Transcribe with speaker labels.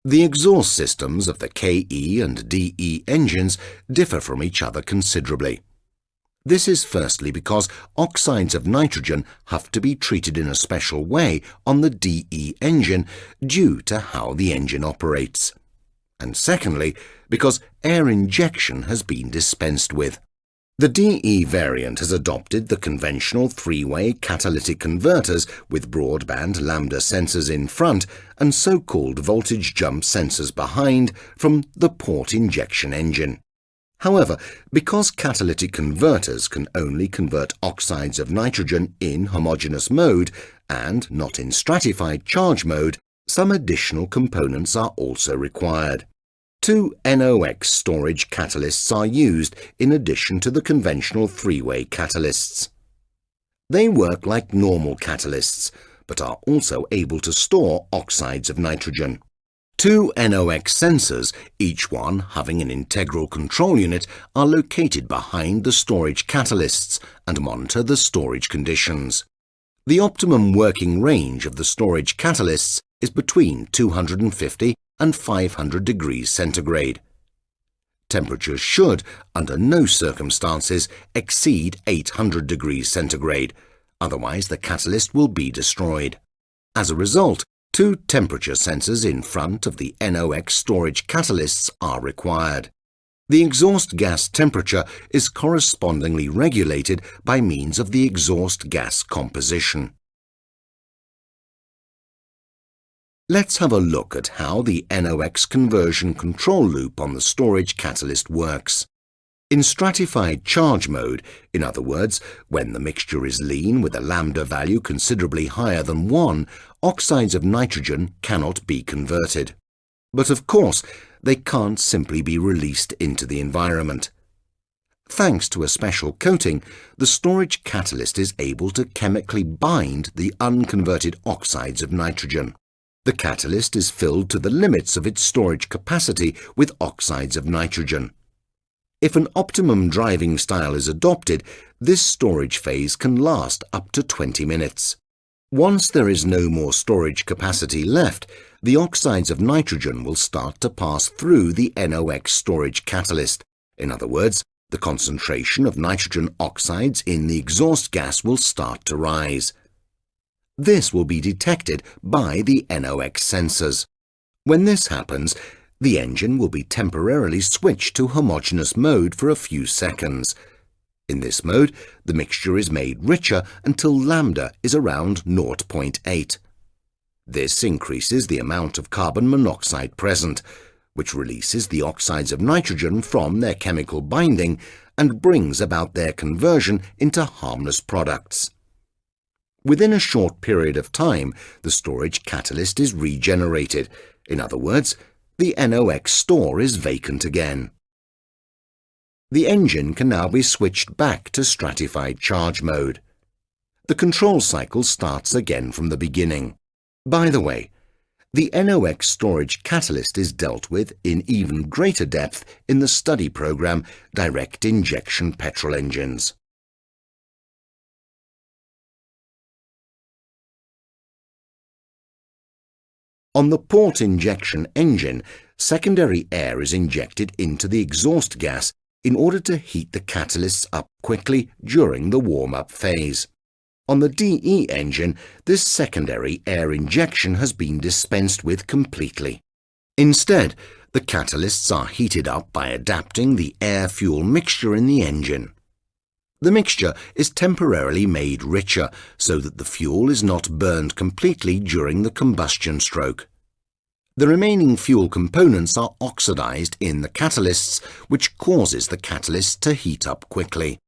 Speaker 1: The exhaust systems of the KE and DE engines differ from each other considerably. This is firstly because oxides of nitrogen have to be treated in a special way on the DE engine due to how the engine operates. And secondly, because air injection has been dispensed with. The DE variant has adopted the conventional three-way catalytic converters with broadband lambda sensors in front and so-called voltage jump sensors behind from the port injection engine. However, because catalytic converters can only convert oxides of nitrogen in homogeneous mode and not in stratified charge mode, some additional components are also required. Two NOx storage catalysts are used in addition to the conventional three-way catalysts. They work like normal catalysts, but are also able to store oxides of nitrogen. Two NOx sensors, each one having an integral control unit, are located behind the storage catalysts and monitor the storage conditions. The optimum working range of the storage catalysts is between 250 and 500 degrees centigrade. Temperatures should, under no circumstances, exceed 800 degrees centigrade, otherwise the catalyst will be destroyed. As a result, two temperature sensors in front of the NOx storage catalysts are required. The exhaust gas temperature is correspondingly regulated by means of the exhaust gas composition. Let's have a look at how the NOx conversion control loop on the storage catalyst works. In stratified charge mode, in other words, when the mixture is lean with a lambda value considerably higher than 1, oxides of nitrogen cannot be converted. But of course, they can't simply be released into the environment. Thanks to a special coating, the storage catalyst is able to chemically bind the unconverted oxides of nitrogen. The catalyst is filled to the limits of its storage capacity with oxides of nitrogen. If an optimum driving style is adopted, this storage phase can last up to 20 minutes. Once there is no more storage capacity left, the oxides of nitrogen will start to pass through the NOx storage catalyst. In other words, the concentration of nitrogen oxides in the exhaust gas will start to rise. This will be detected by the NOx sensors. When this happens, the engine will be temporarily switched to homogeneous mode for a few seconds. In this mode, the mixture is made richer until lambda is around 0.8. This increases the amount of carbon monoxide present, which releases the oxides of nitrogen from their chemical binding and brings about their conversion into harmless products. Within a short period of time, the storage catalyst is regenerated. In other words, the NOx store is vacant again. The engine can now be switched back to stratified charge mode. The control cycle starts again from the beginning. By the way, the NOx storage catalyst is dealt with in even greater depth in the study program Direct-Injection Petrol Engines. On the port injection engine, secondary air is injected into the exhaust gas in order to heat the catalysts up quickly during the warm-up phase. On the DE engine, this secondary air injection has been dispensed with completely. Instead, the catalysts are heated up by adapting the air-fuel mixture in the engine. The mixture is temporarily made richer so that the fuel is not burned completely during the combustion stroke. The remaining fuel components are oxidized in the catalysts, which causes the catalyst to heat up quickly.